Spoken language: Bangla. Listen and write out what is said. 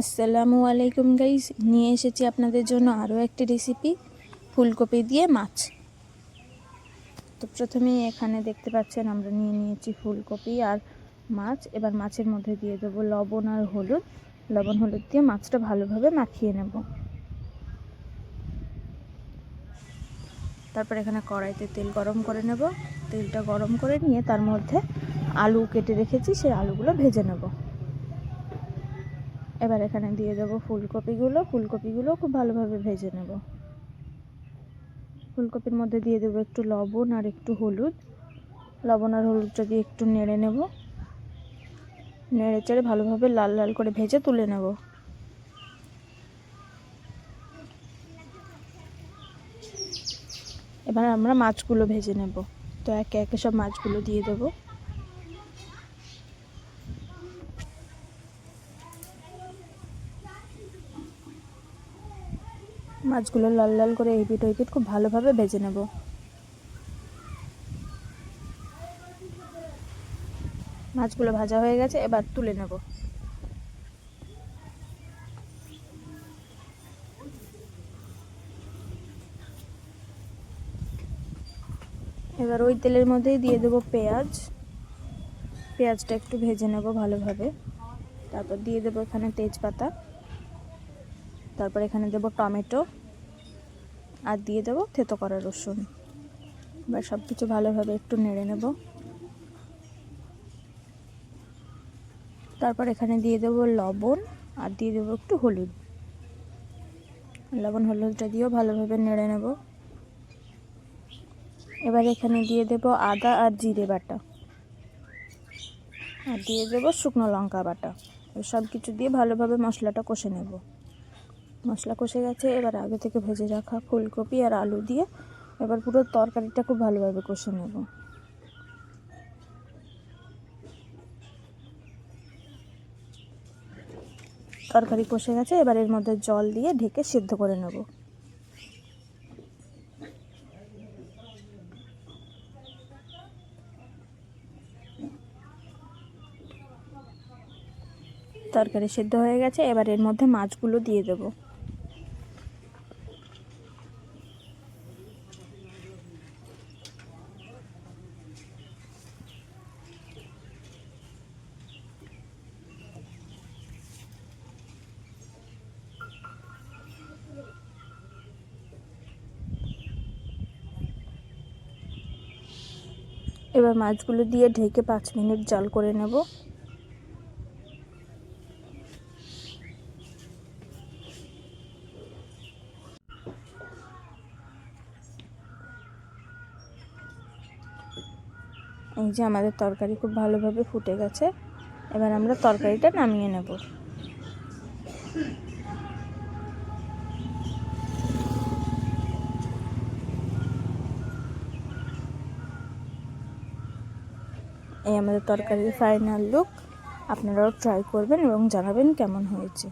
আসসালামু আলাইকুম গাইস, নিয়ে এসেছি আপনাদের জন্য আরও একটি রেসিপি, ফুলকপি দিয়ে মাছ। তো প্রথমেই এখানে দেখতে পাচ্ছেন আমরা নিয়ে নিয়েছি ফুলকপি আর মাছ। এবার মাছের মধ্যে দিয়ে দেবো লবণ আর হলুদ। লবণ হলুদ দিয়ে মাছটা ভালোভাবে মাখিয়ে নেব। তারপর এখানে কড়াইতে তেল গরম করে নেব। তেলটা গরম করে নিয়ে তার মধ্যে আলু কেটে রেখেছি, সেই আলুগুলো ভেজে নেব। এবার এখানে দিয়ে দেবো ফুলকপিগুলো খুব ভালোভাবে ভেজে নেব। ফুলকপির মধ্যে দিয়ে দেবো একটু লবণ আর একটু হলুদ। লবণ আর হলুদটা দিয়ে একটু নেড়ে নেব। নেড়ে চেড়ে ভালোভাবে লাল লাল করে ভেজে তুলে নেব। এবার আমরা মাছগুলো ভেজে নেব। তো একে একে সব মাছগুলো দিয়ে দেবো। মাছগুলো লাল লাল করে এপিট ওপিট খুব ভালোভাবে ভেজে নেব। মাছগুলো ভাজা হয়ে গেছে, এবার তুলে নেব। এবার ওই তেলের মধ্যেই দিয়ে দেবো পেঁয়াজটা একটু ভেজে নেব ভালোভাবে। তারপর দিয়ে দেবো এখানে তেজপাতা। তারপর এখানে দেবো টমেটো আর দিয়ে দেবো থেতো করা রসুন। এবার সব কিছু ভালোভাবে একটু নেড়ে নেব। তারপর এখানে দিয়ে দেবো লবণ আর দিয়ে দেবো একটু হলুদ। লবণ হলুদটা দিয়েও ভালোভাবে নেড়ে নেব। এবার এখানে দিয়ে দেবো আদা আর জিরে বাটা আর দিয়ে দেবো শুকনো লঙ্কা বাটা। সব কিছু দিয়ে ভালোভাবে মশলাটা কষে নেব। মশলা কষে গেছে, এবার আগে থেকে ভেজে রাখা ফুলকপি আর আলু দিয়ে এবার পুরো তরকারিটা খুব ভালোভাবে কষে নেব। তরকারি কষে গেছে, এবার এর মধ্যে জল দিয়ে ঢেকে সিদ্ধ করে নেব। তরকারি সিদ্ধ হয়ে গেছে, এবার এর মধ্যে মাছগুলো দিয়ে দেব। এবার মাছগুলো দিয়ে ঢেকে 5 মিনিট জাল করে নেব। এই যে আমাদের তরকারি খুব ভালোভাবে ফুটে গেছে, এবার আমরা তরকারিটা নামিয়ে নেব। এই আমাদের তরকারির ফাইনাল লুক। আপনারাও ট্রাই করবেন এবং জানাবেন কেমন হয়েছে।